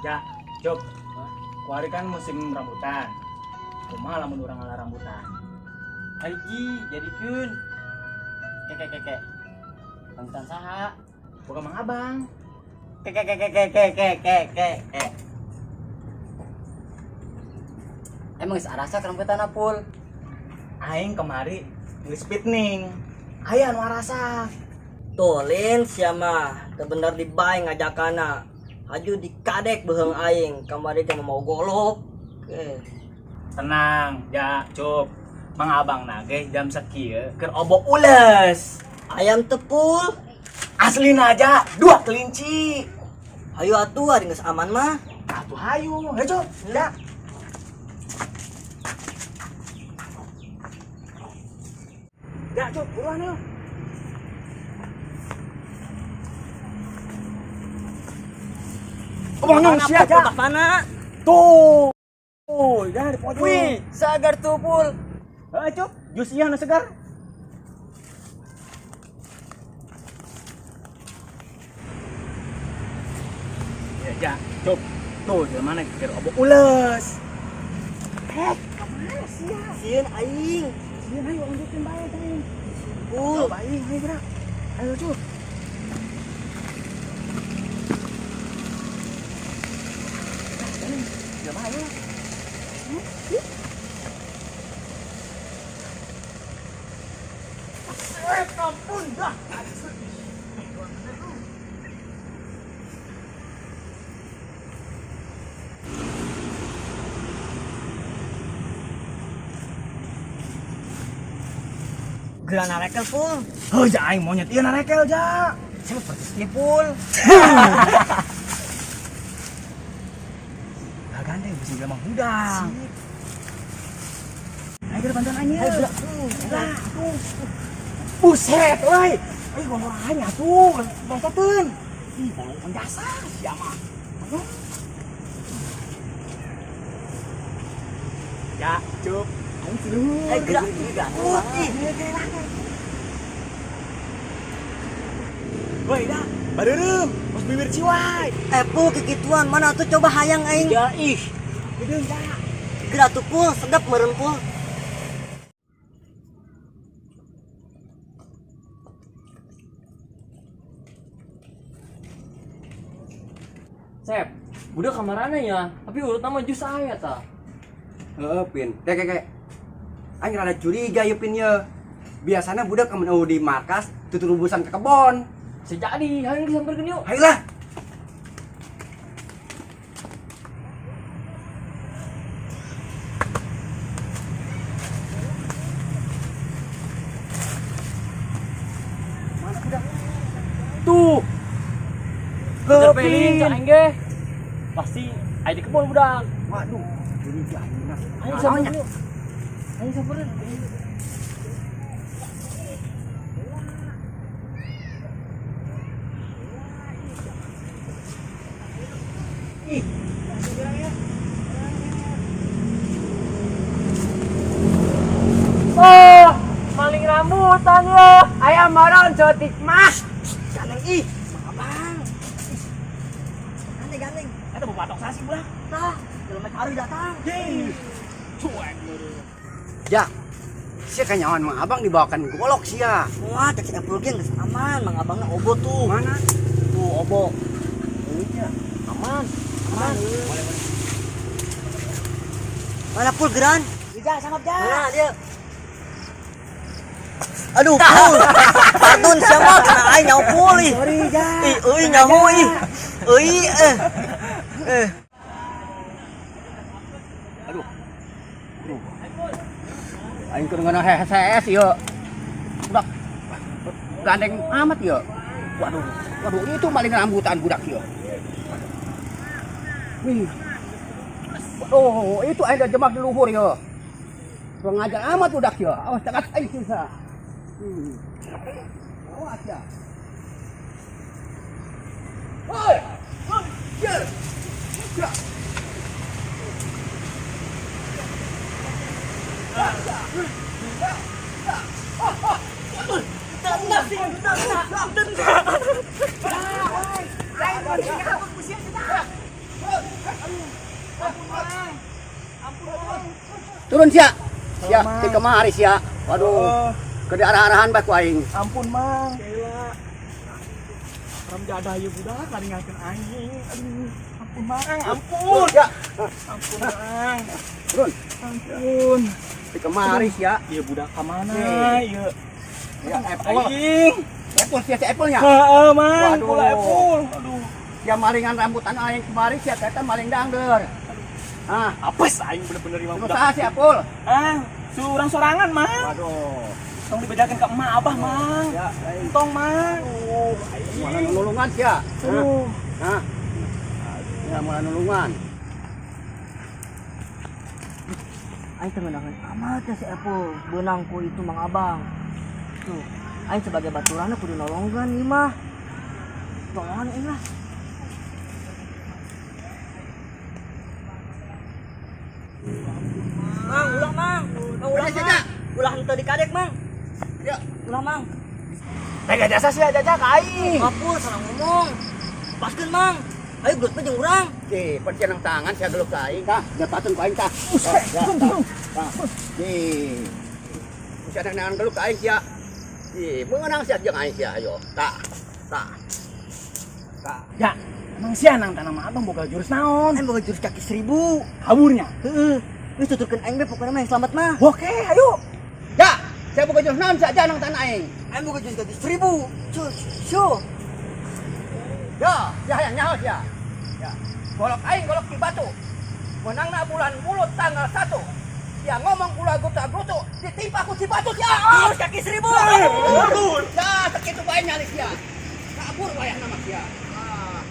Ya, Cuk. Kuari kan musim rambutan. Kumaha lamun urang ngalah rambutan. Haji jadikeun. Keke. Rambutan saha? Boga Mang Abang. Keke. Emang geus arasa rambutan apul? Aing kemari geus pitning. Aya anu arasa. Tolin siapa bener dibae ngajakana haju dikadek beheung aing kamari teh mau golok. Tenang, ya, Cuk. Mang Abang nage jam sakieu keur obok ules. Ayam tepul Aslina aja 2 kelinci. hayu atuh ari geus aman mah. Atuh hayu, he Cuk. Ya. Ya, Cuk, buruan yuk. Omongnya sia aja. Mana? Tuh. Tuh, ya di pojok. Wih, sagar tuh pul. Heeh, Cuk. Jus ieu nu segar. Ya, Cuk. Tuh, di mana keur obok ules. Kemana sia? Sieun aing. Sieun ayo lanjutin bae teh. Pul. Bae, ayo gerak. Ayo, Cuk. Ya bae. Ampun dah. Gerana rekel pul. Oh, ja aing monyet ieu narekel ja. Saya persis nih pul. Gagandeng bisa dia mah hudang. Ayo kita bantuan aja. Ayo gerak Tuh. Buset, euy. Ayo ngomong aja tuh, bantuan. Ih, bolong jasa sia mah. Ayo. Ya, Cuk. Ayo seluruh. Ayo gerak. Woi, dah. Bareureuh, bos bibir ciwai. Pul kikituan mana tuh coba hayang aing. Ya, ih. Gedeung, dah. Gerak tuh pul, sedap meureun pul. Sep, budak kamarana ya, tapi urut nama jus aya tah. Heeh, Pin. Kek. Aing rada curiga ya Pin ya. Biasana budak kemen di markas tutur ubusan ke kebon. Sejadi, hari disamperkeun yuk. Hayolah. Mana budak? Tuh. Kejar pelin cak ge. Pasti aya di kebun budak. Waduh, curiga ini nas. Ayo sampereun yuk. Ayo sampereun. Oh, maling rambutan ya. Ayam moron cotik mah. Gandeng ih, Mang Abang. Gandeng. Eta mau patok sasi budak. Tah, jelema hari datang. Cuek. Ya. Sia kanyawan Mang Abang dibawakan golok sia. Wah, cek Epul ge geus aman, Mang Abangna obo tuh. Mana? Tuh obo. Aman. Mana pul geran? Ja, sangap ja. Mana dia? Aduh, pul. Pardon siapa kena aing nyaho pul ih. Sorry, ja. Ih, euy nyaho ih. Euy Aduh. Aing keur ngana hehes ieu. Budak. Gandeng amat ieu. Waduh, itu maling rambutan budak ieu. Wih. Oh, itu ada jemak di luhur ieu. Pengajar amat budak ieu. Awas cekat aing susah. Awas ya. Woi. Jer. Gerak. Tenang sih, Turun sia. Sia, Mang. ti kemari sia. Waduh, ke arah-arahan bae ku aing. Ampun mang. Gila. Ram jadah ieu budak ngadengakeun aing. Aduh, ampun mang, ampun. Ya, Ampun mang. turun. Ampun. Ti kemari sia. Ieu budak ka mana Nih. ieu? Ya, Apple. Aing. Apple sia, si Apple nya. Heeh mang, Waduh. kula epul. Aduh. Sia malingan rambutan aing kemari sia eta maling dangdeur. Ah, Apes aing bener-bener imah terus budak. saha si Apple? Ah, surang sorangan mang. Waduh. Tong dibedakeun ka emak abah mang. Ya, aing Tong mang. malah nulungan sia. Aduh. Nah. Ya malah nulungan. Aing teu ngeundangan amat ya si Apple beunang ku itu Mang Abang. Tuh, aing sebagai baturana kudu nolongkeun ieu mah. Tolongan aing lah. Mang, ulah Mang. Mang ulah Udah, Mang. Jaja. Ulah henteu dikadek Mang. Ya, Ulah Mang. Tega jasa sih aja ka aing. Ngapus salah ngomong. Paskeun Mang. Ayo gelut pe jeung urang. Oke, percianang tangan saya geluk ka aing tah. Dapateun ku aing tah. Tah. Nih. Percianang geluk ka aing sia. Ih, beunang sia jeung aing sia ayo. Tah. Tah. Tah. Ya, emang sia nang tanah abang boga jurus naon? Aing boga jurus kaki 1000. Haburnya. Heeh. Geus tuturkeun aing we pokona mah yang selamat mah. Oke, ayo. Ya, saya boga jurus naon saja nang tanah aing. Aing boga jurus kaki 1000. Cu. Ya, hayang nyaho sia. Ya. Golok aing golok di batu. Menangna bulan mulut tanggal 1. Dia ngomong kula guta-gutu, ditimpa ku si batu sia. Jurus kaki 1000. Aduh, ya sakitu bae nyali sia. Kabur wayah nama sia. Ah.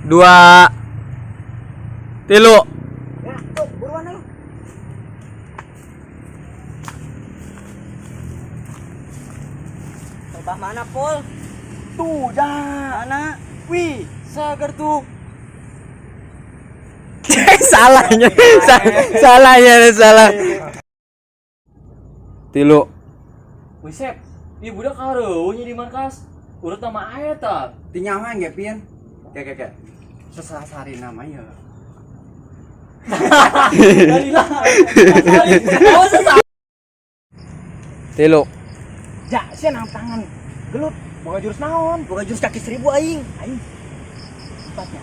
2 3 Ya, tuh buruan ayo. Coba mana Pol? Tuh, dah. Mana? Wih, Sagar tuh. salahnya salah 3 Wisep, ieu budak kareunya di markas. Urut nama eta. Tinyawan ge pian. Ke. Sesasari nama ya. Dalilah. 3 Ja, sia nang tangan gelut boga jurus naon? Boga jurus kaki 1000 aing. Aing. Empatnya.